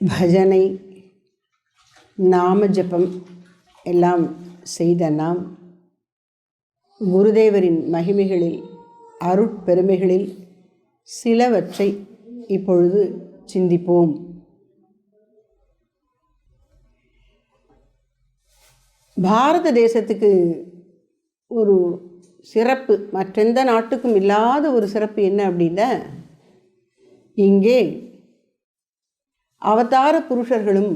பஜனை, நாம ஜபம் எல்லாம் செய்த நாம் குருதேவரின் மகிமைகளில், அருட்பெருமைகளில் சிலவற்றை இப்பொழுது சிந்திப்போம். பாரத தேசத்துக்கு ஒரு சிறப்பு, மற்றெந்த நாட்டுக்கும் இல்லாத ஒரு சிறப்பு என்ன அப்படின்னா, இங்கே அவதார புருஷர்களும்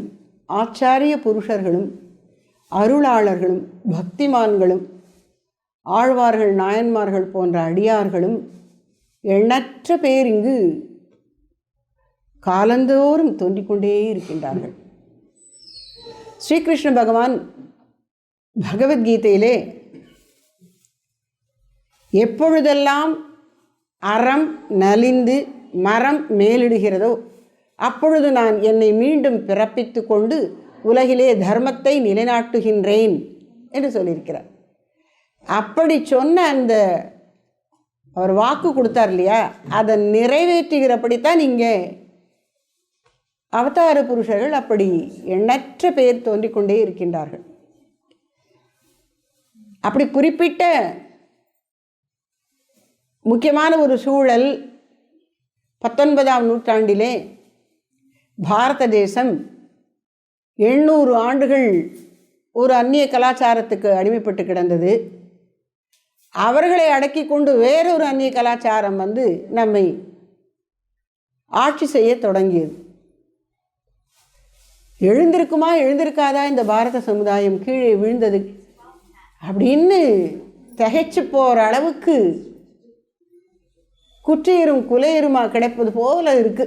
ஆச்சாரிய புருஷர்களும் அருளாளர்களும் பக்திமான்களும் ஆழ்வார்கள் நாயன்மார்கள் போன்ற அடியார்களும் எண்ணற்ற பேர் இங்கு காலந்தோறும் தோன்றிக்கொண்டே இருக்கின்றார்கள். ஸ்ரீகிருஷ்ண பகவான் பகவத்கீதையிலே எப்பொழுதெல்லாம் அறம் நலிந்து மரம் மேலிடுகிறதோ அப்பொழுது நான் என்னை மீண்டும் பிறப்பித்து கொண்டு உலகிலே தர்மத்தை நிலைநாட்டுகின்றேன் என்று சொல்லியிருக்கிறார். அப்படி சொன்ன அந்த அவர் வாக்கு கொடுத்தார் இல்லையா, அதை நிறைவேற்றுகிறபடித்தான் இங்கே அவதார புருஷர்கள் அப்படி எண்ணற்ற பேர் தோன்றிக்கொண்டே இருக்கின்றார்கள். அப்படி குறிப்பிட்ட முக்கியமான ஒரு சூழல் 19ஆம் நூற்றாண்டிலே பாரத தேசம் 800 ஆண்டுகள் ஒரு அந்நிய கலாச்சாரத்துக்கு அடிமைப்பட்டு கிடந்தது. அவர்களை அடக்கி கொண்டு வேறொரு அந்நிய கலாச்சாரம் நம்மை ஆட்சி செய்ய தொடங்கியது. எழுந்திருக்குமா எழுந்திருக்காதா இந்த பாரத சமுதாயம் கீழே விழுந்தது அப்படின்னு திகைச்சு போகிற அளவுக்கு குற்றியரும் குலையருமா கிடைப்பது போல இருக்கு.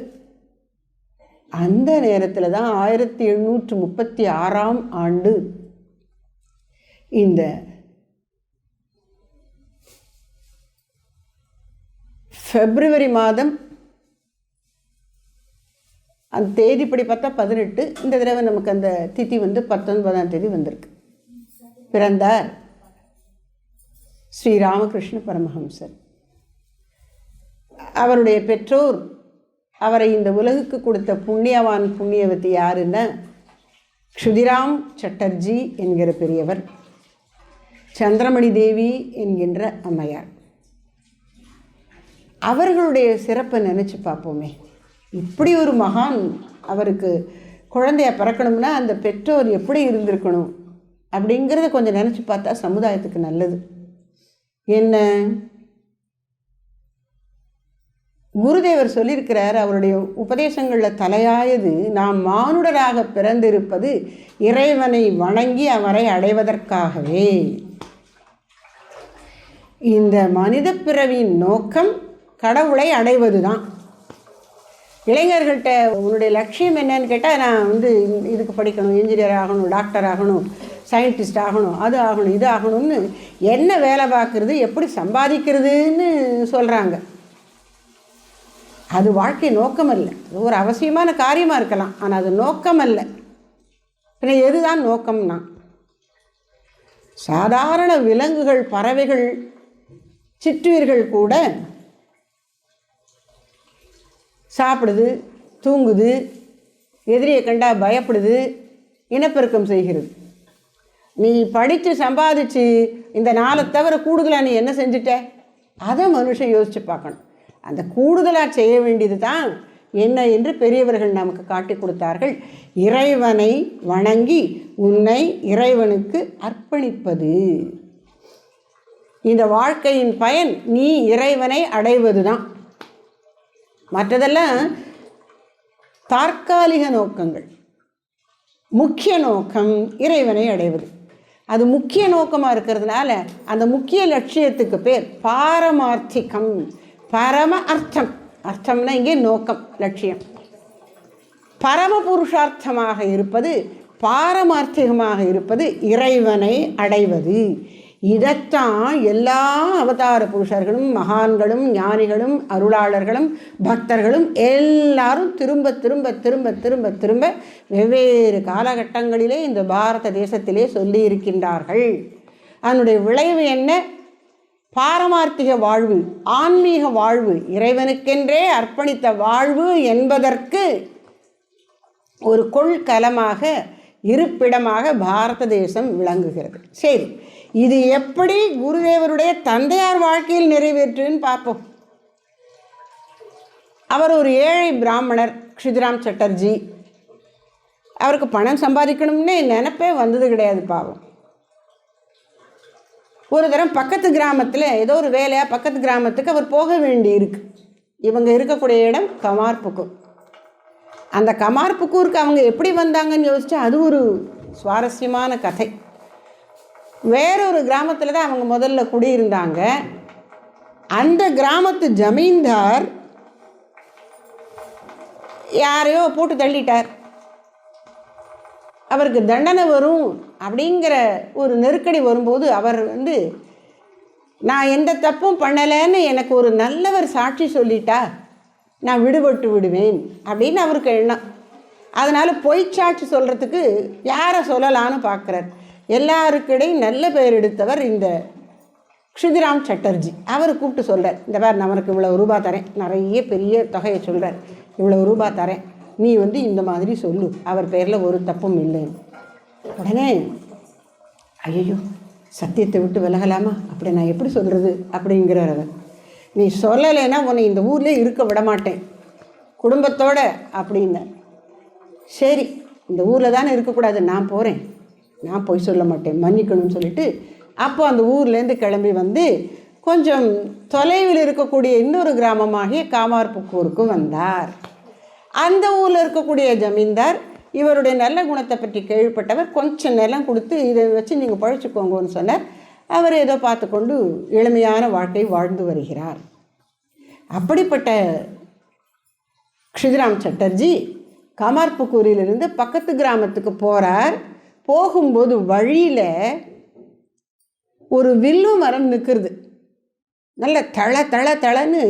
அந்த நேரத்தில் தான் 1836ஆம் ஆண்டு இந்த பிப்ரவரி மாதம் அந்த தேதிப்படி பார்த்தா 18, இந்த தடவை நமக்கு அந்த திதி 19ஆம் தேதி வந்திருக்கு. பிறந்தார் ஸ்ரீ ராமகிருஷ்ண பரமஹம்சர். அவருடைய பெற்றோர் அவரை இந்த உலகுக்கு கொடுத்த புண்ணியவான் புண்ணியவதி யாருன்னா க்ஷுதிராம் சட்டர்ஜி என்கிற பெரியவர், சந்திரமணி தேவி என்கின்ற அம்மையார். அவர்களுடைய சிறப்பை நினச்சி பார்ப்போமே. இப்படி ஒரு மகான் அவருக்கு குழந்தைய பிறக்கணும்னா அந்த பெற்றோர் எப்படி இருந்திருக்கணும் அப்படிங்கிறத கொஞ்சம் நினச்சி பார்த்தா சமுதாயத்துக்கு நல்லது. என்ன குருதேவர் சொல்லியிருக்கிறார், அவருடைய உபதேசங்களில் தலையாயது, நாம் மானுடராக பிறந்திருப்பது இறைவனை வணங்கி அவரை அடைவதற்காகவே. இந்த மனித பிறவியின் நோக்கம் கடவுளை அடைவது தான். இளைஞர்கள்ட்ட உன்னுடைய லட்சியம் என்னன்னு கேட்டால், நான் இதுக்கு படிக்கணும், இன்ஜினியர் ஆகணும், டாக்டர் ஆகணும், சயின்டிஸ்ட் ஆகணும், அது ஆகணும், இது ஆகணும்னு என்ன வேலை பார்க்குறது, எப்படி சம்பாதிக்கிறதுன்னு சொல்கிறாங்க. அது வாழ்க்கை நோக்கம் அல்ல. அது ஒரு அவசியமான காரியமாக இருக்கலாம், ஆனால் அது நோக்கம் அல்ல. பின்ன எதுதான் நோக்கம்னா, சாதாரண விலங்குகள், பறவைகள், சிற்றுயிர்கள் கூட சாப்பிடுது, தூங்குது, எதிரியை கண்டா பயப்படுது, இனப்பெருக்கம் செய்கிறது. நீ படித்து சம்பாதிச்சு இந்த 4 தவிர கூடுதலாக நீ என்ன செஞ்சுட்ட, அதை மனுஷன் யோசித்து பார்க்கணும். அந்த கூடுதலாக செய்ய வேண்டியது தான் என்ன என்று பெரியவர்கள் நமக்கு காட்டி கொடுத்தார்கள். இறைவனை வணங்கி உன்னை இறைவனுக்கு அர்ப்பணிப்பது. இந்த வாழ்க்கையின் பயன் நீ இறைவனை அடைவது தான். மற்றதெல்லாம் தற்காலிக நோக்கங்கள். முக்கிய நோக்கம் இறைவனை அடைவது. அது முக்கிய நோக்கமாக இருக்கிறதுனால அந்த முக்கிய லட்சியத்துக்கு பேர் பாரமார்த்திகம். பரம அர்த்தம், அர்த்தம்னா இங்கே நோக்கம், லட்சியம். பரம புருஷார்த்தமாக இருப்பது, பாரமார்த்திகமாக இருப்பது இறைவனை அடைவது. இதைத்தான் எல்லா அவதார புருஷர்களும் மகான்களும் ஞானிகளும் அருளாளர்களும் பக்தர்களும் எல்லாரும் திரும்ப திரும்ப திரும்ப திரும்ப திரும்ப வெவ்வேறு காலகட்டங்களிலே இந்த பாரத தேசத்திலே சொல்லி இருக்கின்றார்கள். அதனுடைய விளைவு என்ன? பாரமார்த்திக வாழ்வு, ஆன்மீக வாழ்வு, இறைவனுக்கென்றே அர்ப்பணித்த வாழ்வு என்பதற்கு ஒரு கொள்கலமாக இருப்பிடமாக பாரத தேசம் விளங்குகிறது. சரி, இது எப்படி குருதேவருடைய தந்தையார் வாழ்க்கையில் நிறைவேற்றுன்னு பார்ப்போம். அவர் ஒரு ஏழை பிராமணர், க்ஷுதிராம் சட்டர்ஜி. அவருக்கு பணம் சம்பாதிக்கணும்னே நினைப்பே வந்தது கிடையாது பாவம். ஒரு தரம் பக்கத்து கிராமத்தில் ஏதோ ஒரு வேலையாக பக்கத்து கிராமத்துக்கு அவர் போக வேண்டி இருக்கு. இவங்க இருக்கக்கூடிய இடம் கமார்புக்கூர். அந்த கமார்புக்கூருக்கு அவங்க எப்படி வந்தாங்கன்னு யோசிச்சா அது ஒரு சுவாரஸ்யமான கதை. வேறொரு கிராமத்தில் தான் அவங்க முதல்ல குடியிருந்தாங்க. அந்த கிராமத்து ஜமீன்தார் யாரையோ போட்டு தள்ளிட்டார். அவருக்கு தண்டனை வரும் அப்படிங்கிற ஒரு நெருக்கடி வரும்போது அவர் நான் எந்த தப்பும் பண்ணலைன்னு எனக்கு ஒரு நல்லவர் சாட்சி சொல்லிட்டா நான் விடுபட்டு விடுவேன் அப்படின்னு அவருக்கு எண்ணம். அதனால் பொய் சாட்சி சொல்கிறதுக்கு யாரை சொல்லலான்னு பார்க்குறார். எல்லாருக்கிடையும் நல்ல பெயர் எடுத்தவர் இந்த க்ஷுதிராம் சட்டர்ஜி. அவர் கூப்பிட்டு சொல்கிறார், இந்த மாதிரி நான் அவருக்கு இவ்வளோ ரூபா தரேன், நிறைய பெரிய தொகையை சொல்கிறார், இவ்வளோ ரூபா தரேன், நீ இந்த மாதிரி சொல்லு, அவர் பேரில் ஒரு தப்பும் இல்லைன்னு. உடனே ஐயோ சத்தியத்தை விட்டு விலகலாமா, அப்படி நான் எப்படி சொல்கிறது அப்படிங்கிறார் அவர். நீ சொல்லலைன்னா உன்னை இந்த ஊர்லேயே இருக்க விட மாட்டேன் குடும்பத்தோடு அப்படின்னார். சரி, இந்த ஊரில் தானே இருக்கக்கூடாது, நான் போகிறேன், நான் போய் சொல்ல மாட்டேன், மன்னிக்கணும்னு சொல்லிட்டு அப்போ அந்த ஊர்லேருந்து கிளம்பி கொஞ்சம் தொலைவில் இருக்கக்கூடிய இன்னொரு கிராமமாகிய காமார்புக்கூருக்கு வந்தார். அந்த ஊரில் இருக்கக்கூடிய ஜமீன்தார் இவருடைய நல்ல குணத்தை பற்றி கேள்விப்பட்டவர் கொஞ்சம் நிலம் கொடுத்து இதை வச்சு நீங்கள் பழிச்சுக்கோங்கன்னு சொன்னார். அவர் ஏதோ பார்த்து கொண்டு எளிமையான வாழ்க்கை வாழ்ந்து வருகிறார். அப்படிப்பட்ட க்ஷுதிராம் சட்டர்ஜி கமார்புக்கூரிலிருந்து பக்கத்து கிராமத்துக்கு போகிறார். போகும்போது வழியில் ஒரு வில்லு மரம் நிற்கிறது. நல்ல தளன்னு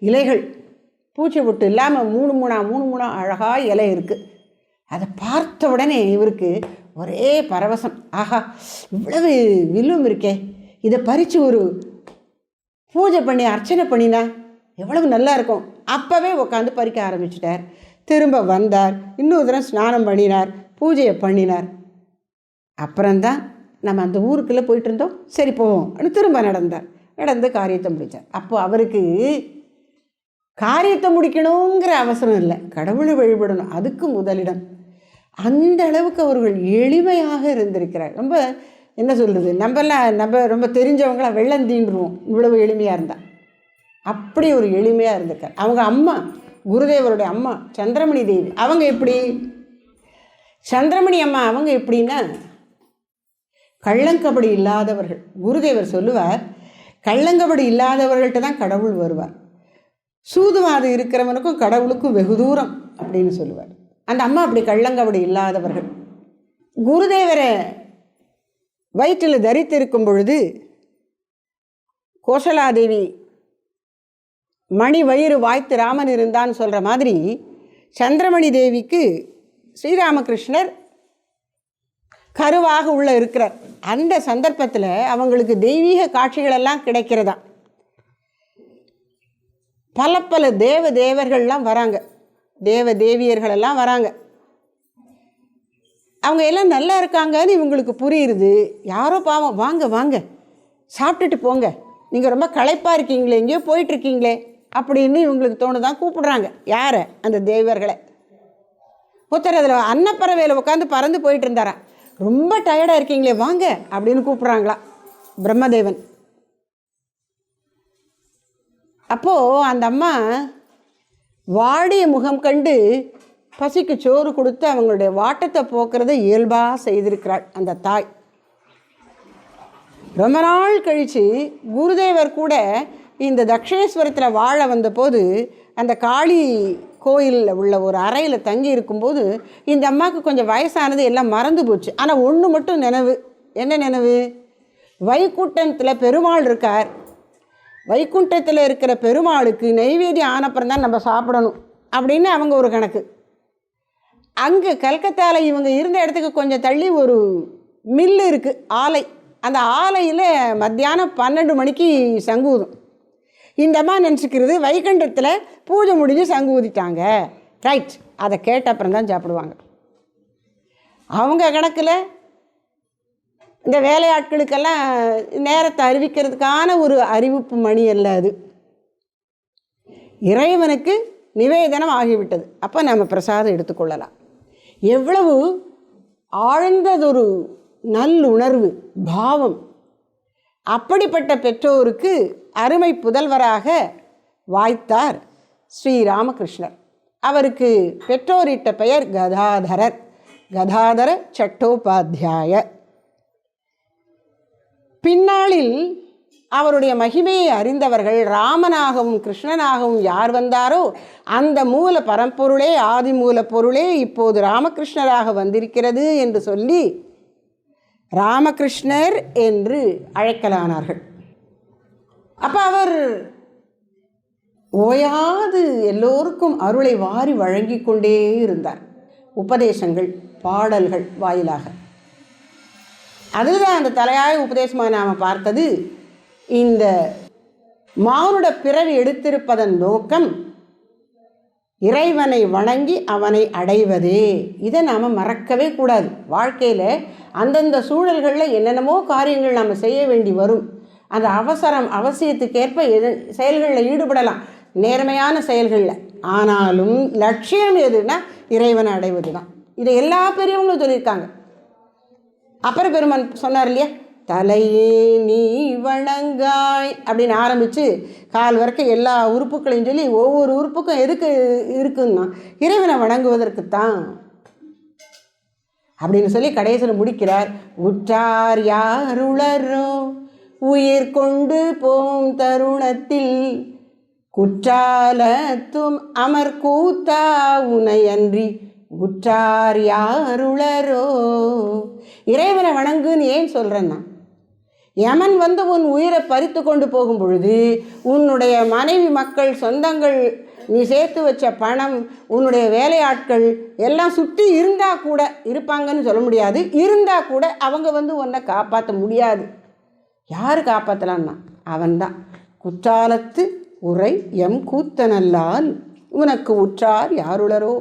இலைகள், பூச்சி பொட்டு இல்லாமல் மூணு மூணா அழகாக இலை இருக்குது. அதை பார்த்த உடனே இவருக்கு ஒரே பரவசம். ஆஹா, இவ்வளவு வில்லும் இருக்கே, இதை பறித்து ஒரு பூஜை பண்ணி அர்ச்சனை பண்ணினா எவ்வளவு நல்லா இருக்கும். அப்போவே உட்காந்து பறிக்க ஆரம்பிச்சிட்டார். திரும்ப வந்தார், இன்னொரு தரம் ஸ்நானம் பண்ணினார், பூஜையை பண்ணினார். அப்புறம்தான் நம்ம அந்த ஊருக்குள்ளே போயிட்டு இருந்தோம், சரி போவோம் திரும்ப நடந்து காரியத்தை முடித்தார். அப்போ அவருக்கு காரியத்தை முடிக்கணுங்கிற அவசரம் இல்லை, கடவுளை வழிபடணும், அதுக்கு முதலிடம். அந்த அளவுக்கு அவர்கள் எளிமையாக இருந்திருக்கிறார். ரொம்ப என்ன சொல்கிறது, நம்ம ரொம்ப தெரிஞ்சவங்களாம் வெள்ளம் தீண்டுருவோம் இவ்வளவு எளிமையாக இருந்தால். அப்படி ஒரு எளிமையாக இருந்திருக்கார். அவங்க அம்மா, குருதேவருடைய அம்மா சந்திரமணி தேவி, அவங்க எப்படி, சந்திரமணி அம்மா அவங்க எப்படின்னா கள்ளங்கபடி இல்லாதவர்கள். குருதேவர் சொல்லுவார், கள்ளங்கபடி இல்லாதவர்கள்ட்ட தான் கடவுள் வருவார், சூதுவாது இருக்கிறவனுக்கும் கடவுளுக்கும் வெகு தூரம் அப்படின்னு சொல்லுவார். அந்த அம்மா அப்படி கள்ளங்கபடி இல்லாதவர்கள். குருதேவரை வயிற்றில் தரித்திருக்கும் பொழுது கோசலாதேவி மணி வயிறு வாய்த்து ராமன் இருந்தான்னு சொல்கிற மாதிரி சந்திரமணி தேவிக்கு ஸ்ரீராமகிருஷ்ணர் கருவாக உள்ள இருக்கிறார். அந்த சந்தர்ப்பத்தில் அவங்களுக்கு தெய்வீக காட்சிகளெல்லாம் கிடைக்கிறதா. பல தேவர்கள்லாம் வராங்க, தேவியர்களெல்லாம் வராங்க. அவங்க எல்லாம் நல்லா இருக்காங்கன்னு இவங்களுக்கு புரியுது. யாரோ பாவம், வாங்க சாப்பிட்டுட்டு போங்க, நீங்கள் ரொம்ப களைப்பாக இருக்கீங்களே, எங்கேயோ போயிட்டுருக்கீங்களே அப்படின்னு இவங்களுக்கு தோணுதான் கூப்பிடுறாங்க. யாரை? அந்த தேவர்களை. ஒருத்தர் அதில் அன்னப்பறவையில் உட்காந்து பறந்து போயிட்டு இருந்தாரா, ரொம்ப டயர்டாக இருக்கீங்களே வாங்க அப்படின்னு கூப்பிட்றாங்களா பிரம்மதேவன். அப்போது அந்த அம்மா வாடிய முகம் கண்டு பசிக்கு சோறு கொடுத்து அவங்களுடைய வாட்டத்தை போக்குறத இயல்பாக செய்திருக்கிறாள் அந்த தாய். ரொம்ப நாள் கழித்து குருதேவர் கூட இந்த தக்ஷேஸ்வரத்தில் வாழ வந்தபோது அந்த காளி கோயிலில் உள்ள ஒரு அறையில் தங்கி இருக்கும்போது இந்த அம்மாவுக்கு கொஞ்சம் வயசானது எல்லாம் மறந்து போச்சு. ஆனால் ஒன்று மட்டும் நினைவு. என்ன நினைவு? வைகுண்டத்தில் பெருமாள் இருக்கார், வைகுண்டத்தில் இருக்கிற பெருமாளுக்கு நைவேத்தியம் ஆனப்புறம் தான் நம்ம சாப்பிடணும் அப்படின்னு அவங்க ஒரு கணக்கு. அங்கே கல்கத்தாவில் இவங்க இருந்த இடத்துக்கு கொஞ்சம் தள்ளி ஒரு மில்லு இருக்குது, ஆலை. அந்த ஆலையில் மத்தியானம் 12 மணிக்கு சங்கு ஊதும். இந்த அம்மா நினச்சிக்கிறது வைகுண்டத்தில் பூஜை முடிஞ்சு சங்கு ஊதிட்டாங்க, ரைட், அதை கேட்ட அப்புறம் தான் சாப்பிடுவாங்க. அவங்க கணக்கில் இந்த வேலையாட்களுக்கெல்லாம் நேரத்தை அறிவிக்கிறதுக்கான ஒரு அறிவிப்பு மணி அல்ல அது, இறைவனுக்கு நிவேதனம் ஆகிவிட்டது. அப்போ நம்ம பிரசாதம் எடுத்துக்கொள்ளலாம். எவ்வளவு ஆழ்ந்ததொரு நல்லுணர்வு, பாவம்! அப்படிப்பட்ட பெற்றோருக்கு அருமை புதல்வராக வாய்த்தார் ஸ்ரீராமகிருஷ்ணர். அவருக்கு பெற்றோரிட்ட பெயர் கதாதரர், கதாதர சட்டோபாத்தியாய. பின்னாளில் அவருடைய மகிமையை அறிந்தவர்கள் ராமனாகவும் கிருஷ்ணனாகவும் யார் வந்தாரோ அந்த மூல பரம்பொருளே, ஆதி மூல பொருளே இப்போது ராமகிருஷ்ணராக வந்திருக்கிறது என்று சொல்லி ராமகிருஷ்ணர் என்று அழைக்கலானார்கள். அப்போ அவர் ஓயாது எல்லோருக்கும் அருளை வாரி வழங்கி கொண்டே இருந்தார், உபதேசங்கள் பாடல்கள் வாயிலாக. அதுதான் அந்த தலையாய உபதேசமாக நாம் பார்த்தது. இந்த மானுட பிறவி எடுத்திருப்பதன் நோக்கம் இறைவனை வணங்கி அவனை அடைவதே. இதை நாம் மறக்கவே கூடாது. வாழ்க்கையில் அந்தந்த சூழல்களில் என்னென்னமோ காரியங்கள் நாம் செய்ய வேண்டி வரும். அந்த அவசியத்துக்கேற்ப செயல்களில் ஈடுபடலாம், நேர்மையான செயல்களில். ஆனாலும் லட்சியம் எதுனா இறைவனை அடைவது தான். இதை எல்லா பெரியவங்களும் சொல்லியிருக்காங்க. அப்பர் பெருமான் சொன்னார் இல்லையா, தலையே நீ வணங்காய் அப்படின்னு ஆரம்பித்து கால் வரைக்கும் எல்லா உறுப்புகளையும் சொல்லி ஒவ்வொரு உறுப்புக்கும் எதுக்கு இருக்குன்னா இறைவனை வணங்குவதற்குத்தான் அப்படின்னு சொல்லி கடைசியில் முடிக்கிறார். உற்றார் யாருளரோ உயிர் கொண்டு போம் தருணத்தில் குற்றாலத்தும் அமர் கூத்தா உனையன்றி உற்றார் யாருளரோ. இறைவனை வணங்குன்னு ஏன் சொல்கிறேன்னா, யமன் வந்து உன் உயிரை பறித்து கொண்டு போகும் பொழுது உன்னுடைய மனைவி, மக்கள், சொந்தங்கள், நீ சேர்த்து வச்ச பணம், உன்னுடைய வேலையாட்கள் எல்லாம் சுற்றி இருந்தால் கூட, இருப்பாங்கன்னு சொல்ல முடியாது, இருந்தால் கூட அவங்க வந்து உன்னை காப்பாற்ற முடியாது. யார் காப்பாற்றலான்னா அவன்தான். குற்றாலத்து உரை எம் கூத்தனல்லால் உனக்கு உற்றார் யாருளரோ.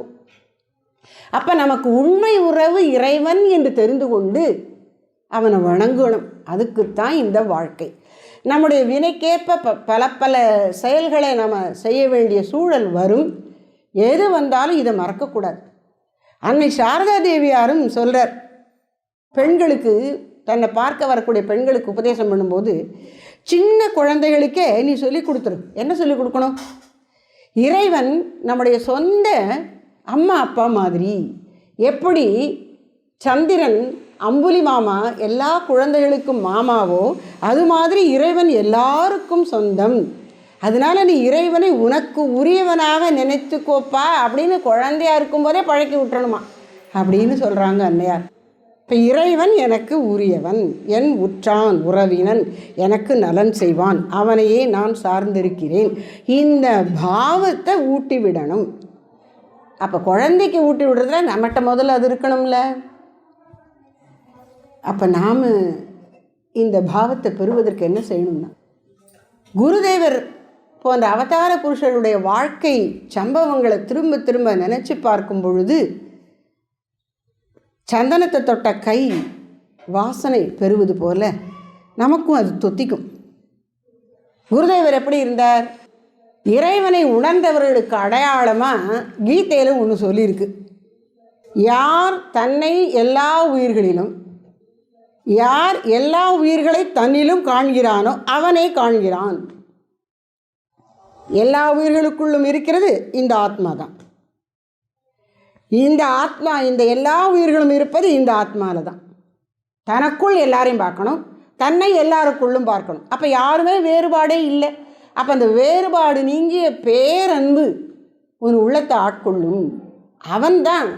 அப்போ நமக்கு உண்மை உறவு இறைவன் என்று தெரிந்து கொண்டு அவனை வணங்கணும். அதுக்குத்தான் இந்த வாழ்க்கை. நம்முடைய வினைக்கேற்ப பல பல செயல்களை நம்ம செய்ய வேண்டிய சூழல் வரும். எது வந்தாலும் இதை மறக்கக்கூடாது. அன்னை சாரதா தேவியாரும் சொல்கிறார், பெண்களுக்கு, தன்னை பார்க்க வரக்கூடிய பெண்களுக்கு உபதேசம் பண்ணும்போது, சின்ன குழந்தைகளுக்கே நீ சொல்லி கொடுத்துரு. என்ன சொல்லி கொடுக்கணும்? இறைவன் நம்முடைய சொந்த அம்மா அப்பா மாதிரி. எப்படி சந்திரன் அம்புலி மாமா எல்லா குழந்தைகளுக்கும் மாமாவோ, அது மாதிரி இறைவன் எல்லாருக்கும் சொந்தம். அதனால நீ இறைவனை உனக்கு உரியவனாக நினைத்துக்கோப்பா அப்படின்னு குழந்தையாக இருக்கும்போதே பழக்கி விட்டுறணுமா அப்படின்னு சொல்கிறாங்க அன்னையார். இப்போ இறைவன் எனக்கு உரியவன், என் உற்றான் உறவினன், எனக்கு நலன் செய்வான், அவனையே நான் சார்ந்திருக்கிறேன், இந்த பாவத்தை ஊட்டி விடணும். அப்போ குழந்தைக்கு ஊட்டி விடுறதுல நம்மகிட்ட முதல்ல அது இருக்கணும்ல. அப்போ நாம் இந்த பாவத்தை பெறுவதற்கு என்ன செய்யணும்னா, குருதேவர் போன்ற அவதார புருஷருடைய வாழ்க்கை சம்பவங்களை திரும்ப திரும்ப நினச்சி பார்க்கும் பொழுது சந்தனத்தை தொட்ட கை வாசனை பெறுவது போல நமக்கும் அது தொத்திக்கும். குருதேவர் எப்படி இருந்தார்? இறைவனை உணர்ந்தவர்களுக்கு அடையாளமாக கீதையில் ஒன்று சொல்லியிருக்கு. யார் தன்னை எல்லா உயிர்களிலும், யார் எல்லா உயிர்களை தன்னிலும் காண்கிறானோ அவனை காண்கிறான். எல்லா உயிர்களுக்குள்ளும் இருக்கிறது இந்த ஆத்மா தான். இந்த ஆத்மா, இந்த எல்லா உயிர்களும் இருப்பது இந்த ஆத்மாவில் தான். தனக்குள் எல்லாரையும் பார்க்கணும், தன்னை எல்லாருக்குள்ளும் பார்க்கணும். அப்போ யாருமே வேறுபாடே இல்லை. அப்போ அந்த வேறுபாடு நீங்கிய பேரன்பு ஒரு உள்ளத்தை ஆட்கொள்ளும். அவன்தான்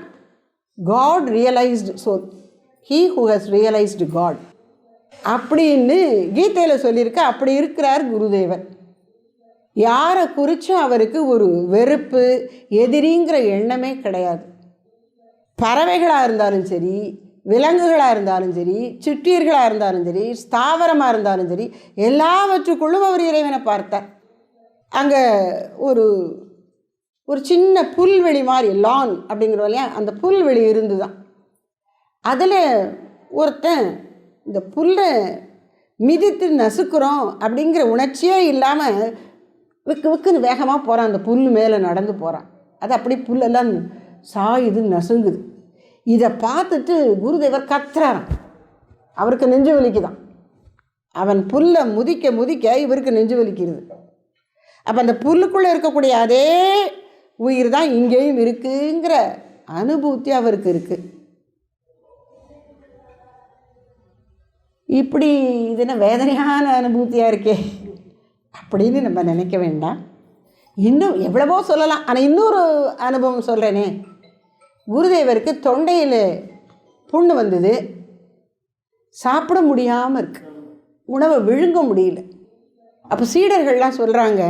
God realised soul, he who has realised God அப்படின்னு கீதையில் சொல்லியிருக்க. அப்படி இருக்கிறார் குருதேவர். யாரை குறித்தும் அவருக்கு ஒரு வெறுப்பு, எதிரிங்கிற எண்ணமே கிடையாது. பறவைகளாக இருந்தாலும் சரி, விலங்குகளாக இருந்தாலும் சரி, சிற்றீர்களாக இருந்தாலும் சரி, ஸ்தாவரமாக இருந்தாலும் சரி, எல்லாவற்றுக்குள்ளும் அவர் இறைவனை பார்த்தார். அங்கே ஒரு ஒரு சின்ன புல்வெளி மாதிரி, லான் அப்படிங்கிறோம் இல்லையா, அந்த புல்வெளி இருந்து தான் அதில் ஒருத்தன் இந்த புல்லை மிதித்து நசுக்கிறோம் அப்படிங்கிற உணர்ச்சியே இல்லாமல் விக்கு விக்குன்னு வேகமாக போகிறான். அந்த புல் மேலே நடந்து போகிறான். அது அப்படி புல்லெல்லாம் சாயுது, நசுங்குது. இதை பார்த்துட்டு குருதேவர் கத்துறாராம். அவருக்கு நெஞ்சு வலிக்குதான். அவன் புல்லை முதிக்க முதிக்க இவருக்கு நெஞ்சு வலிக்கிறது. அப்போ அந்த புல்லுக்குள்ளே இருக்கக்கூடிய அதே உயிர் தான் இங்கேயும் இருக்குங்கிற அனுபூதி அவருக்கு இருக்குது. இப்படி இதுனா வேதனையான அனுபூதியாக இருக்கே அப்படின்னு நம்ம நினைக்க வேண்டாம். இன்னும் எவ்வளவோ சொல்லலாம். ஆனால் இன்னொரு அனுபவம் சொல்கிறேனே. குருதேவருக்கு தொண்டையில் புண்ணு வந்தது, சாப்பிட முடியாமல் இருக்கு, உணவை விழுங்க முடியல. அப்போ சீடர்கள்லாம் சொல்கிறாங்க,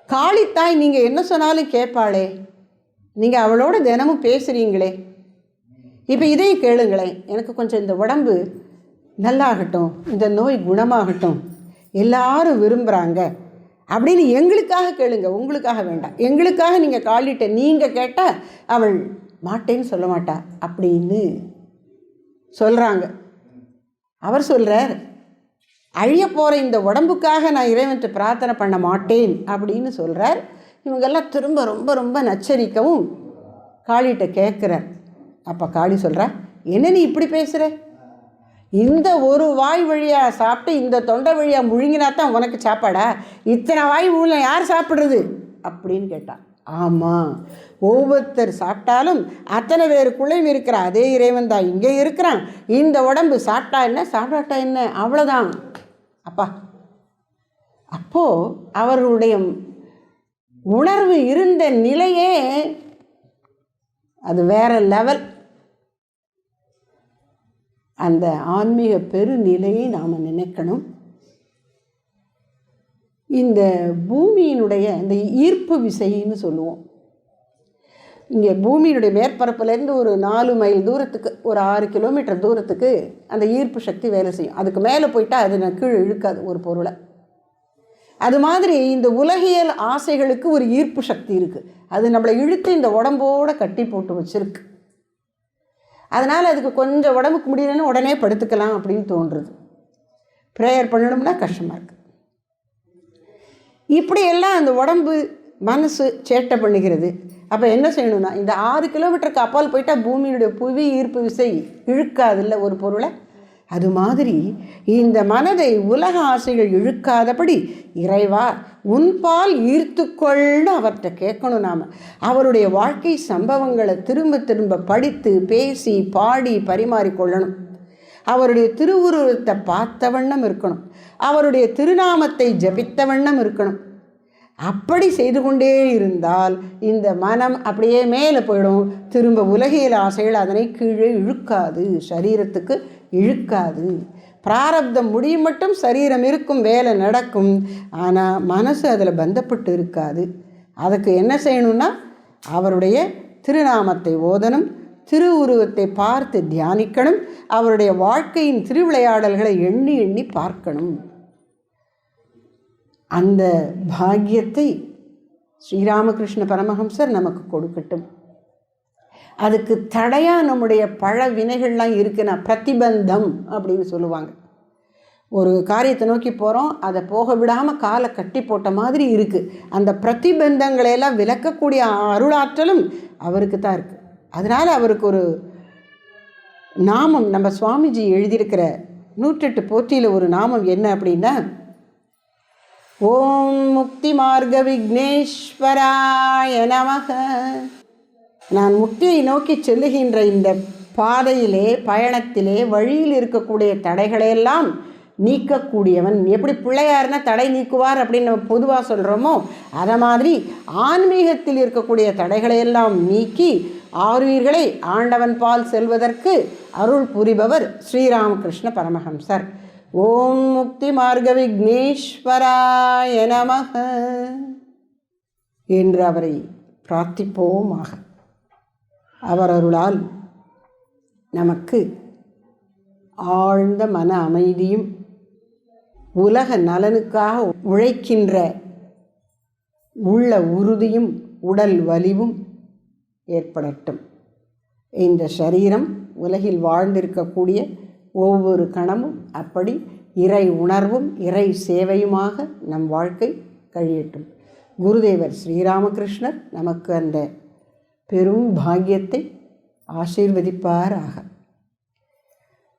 காளித்தாய் நீங்கள் என்ன சொன்னாலும் கேட்பாளே, நீங்கள் அவளோட தினமும் பேசுகிறீங்களே, இப்போ இதையும் கேளுங்களேன், எனக்கு கொஞ்சம் இந்த உடம்பு நல்லாகட்டும், இந்த நோய் குணமாகட்டும், எல்லாரும் விரும்புகிறாங்க அப்படின்னு எங்களுக்காக கேளுங்க, உங்களுக்காக வேண்டாம், எங்களுக்காக நீங்கள் காளிட்ட நீங்கள் கேட்டால் அவள் மாட்டேன்னு சொல்ல மாட்டா அப்படின்னு சொல்கிறாங்க. அவர் சொல்கிறார், அழிய போகிற இந்த உடம்புக்காக நான் இறைவன்ட்டு பிரார்த்தனை பண்ண மாட்டேன் அப்படின்னு சொல்கிறார். இவங்கெல்லாம் திரும்ப ரொம்ப ரொம்ப நச்சரிக்கவும் காளிகிட்ட கேட்குறார். அப்போ காளி சொல்கிறா, என்ன நீ இப்படி பேசுகிற? இந்த ஒரு வாய் வழியாக சாப்பிட்டு இந்த தொண்டை வழியாக முழுங்கினா தான் உனக்கு சாப்பாடா? இத்தனை வாய் முழுங்க யார் சாப்பிட்றது அப்படின்னு கேட்டான். ஆமாம், ஒவ்வொருத்தர் சாப்பிட்டாலும் அத்தனை பேருக்குள்ளேயும் இருக்கிற அதே இறைவன் தான் இங்கே இருக்கிறான். இந்த உடம்பு சாப்பிட்டா என்ன சாப்பிடாட்டா என்ன, அவ்வளோதான். அப்பா, அப்போது அவர்களுடைய உணர்வு இருந்த நிலையே அது வேற லெவல். அந்த ஆன்மீக பெருநிலையை நாம் நினைக்கணும். இந்த பூமியினுடைய இந்த ஈர்ப்பு விசைன்னு சொல்லுவோம். இங்கே பூமியினுடைய மேற்பரப்புலேருந்து ஒரு 4 மைல் தூரத்துக்கு, ஒரு 6 கிலோமீட்டர் தூரத்துக்கு அந்த ஈர்ப்பு சக்தி வேலை செய்யும். அதுக்கு மேலே போயிட்டால் அது கீழே இழுக்காது ஒரு பொருளை. அது மாதிரி இந்த உலகியல் ஆசைகளுக்கு ஒரு ஈர்ப்பு சக்தி இருக்குது. அது நம்மளை இழுத்து இந்த உடம்போடு கட்டி போட்டு வச்சுருக்கு. அதனால் அதுக்கு கொஞ்சம் உடம்புக்கு முடியலன்னு உடனே படுத்துக்கலாம் அப்படின்னு தோன்றுறது. ப்ரேயர் பண்ணணும்னா கஷ்டமாக இருக்குது. இப்படியெல்லாம் அந்த உடம்பு மனசு சேட்டை பண்ணுகிறது. அப்போ என்ன செய்யணும்னா, இந்த 6 கிலோமீட்டருக்கு அப்பால் போயிட்டால் பூமியினுடைய புவி ஈர்ப்பு விசை இழுக்காதில்ல ஒரு பொருளை. அது மாதிரி இந்த மனதை உலக ஆசைகள் இழுக்காதபடி இறைவா உன்பால் ஈர்த்துக்கொள்ளு அவர்கிட்ட கேட்கணும். நாம் அவருடைய வாழ்க்கை சம்பவங்களை திரும்ப திரும்ப படித்து பேசி பாடி பரிமாறிக்கொள்ளணும். அவருடைய திருவுருவத்தை பார்த்த வண்ணம் இருக்கணும். அவருடைய திருநாமத்தை ஜபித்த வண்ணம் இருக்கணும். அப்படி செய்து கொண்டே இருந்தால் இந்த மனம் அப்படியே மேலே போயிடும். திரும்ப உலகியல் ஆசைகள் அதனை கீழே இழுக்காது, சரீரத்துக்கு இழுக்காது. பிராரப்தம் முடியும் மட்டும் சரீரம் இருக்கும், வேலை நடக்கும். ஆனால் மனசு அதில் பந்தப்பட்டு இருக்காது. அதுக்கு என்ன செய்யணும்னா, அவருடைய திருநாமத்தை ஓதணும், திரு உருவத்தை பார்த்து தியானிக்கணும், அவருடைய வாழ்க்கையின் திருவிளையாடல்களை எண்ணி எண்ணி பார்க்கணும். அந்த பாக்கியத்தை ஸ்ரீராமகிருஷ்ண பரமஹம்சர் நமக்கு கொடுக்கட்டும். அதுக்கு தடையாக நம்முடைய பழ வினைகள்லாம் இருக்குன்னா பிரதிபந்தம் அப்படின்னு சொல்லுவாங்க. ஒரு காரியத்தை நோக்கி போகிறோம், அதை போக விடாமல் காலை கட்டி போட்ட மாதிரி இருக்குது. அந்த பிரதிபந்தங்களையெல்லாம் விலக்கக்கூடிய அருளாற்றலும் அவருக்கு தான் இருக்குது. அதனால் அவருக்கு ஒரு நாமம், நம்ம சுவாமிஜி எழுதியிருக்கிற 108 போற்றியில் ஒரு நாமம் என்ன அப்படின்னா, ஓம் முக்தி மார்க்க விக்னேஸ்வராய நமக. நான் முக்தியை நோக்கி செல்லுகின்ற இந்த பாதையிலே, பயணத்திலே, வழியில் இருக்கக்கூடிய தடைகளையெல்லாம் நீக்கக்கூடியவன். எப்படி பிள்ளையார்னா தடை நீக்குவார் அப்படின்னு நம்ம பொதுவாக சொல்கிறோமோ, அதை மாதிரி ஆன்மீகத்தில் இருக்கக்கூடிய தடைகளையெல்லாம் நீக்கி ஆருயிர்களை ஆண்டவன் பால் செல்வதற்கு அருள் புரிபவர் ஸ்ரீராமகிருஷ்ண பரமஹம்சர். ஓம் முக்தி மார்க்க விக்னேஸ்வராய நமக என்று அவரை பிரார்த்திப்போமாக. அவர் அருளால் நமக்கு ஆழ்ந்த மன அமைதியும் உலக நலனுக்காக உழைக்கின்ற உள்ள உறுதியும் உடல் வலிவும் ஏற்படட்டும். இந்த சரீரம் உலகில் வாழ்ந்திருக்கக்கூடிய ஒவ்வொரு கணமும் அப்படி இறை உணர்வும் இறை சேவையுமாக நம் வாழ்க்கை கழியட்டும். குருதேவர் ஸ்ரீராமகிருஷ்ணர் நமக்கு அந்த பெரும் பாக்கியத்தை ஆசீர்வதிப்பாராக.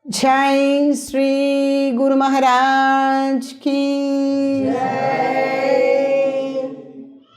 ஜெய் ஸ்ரீ குரு மகாராஜ் கி ஜெய்.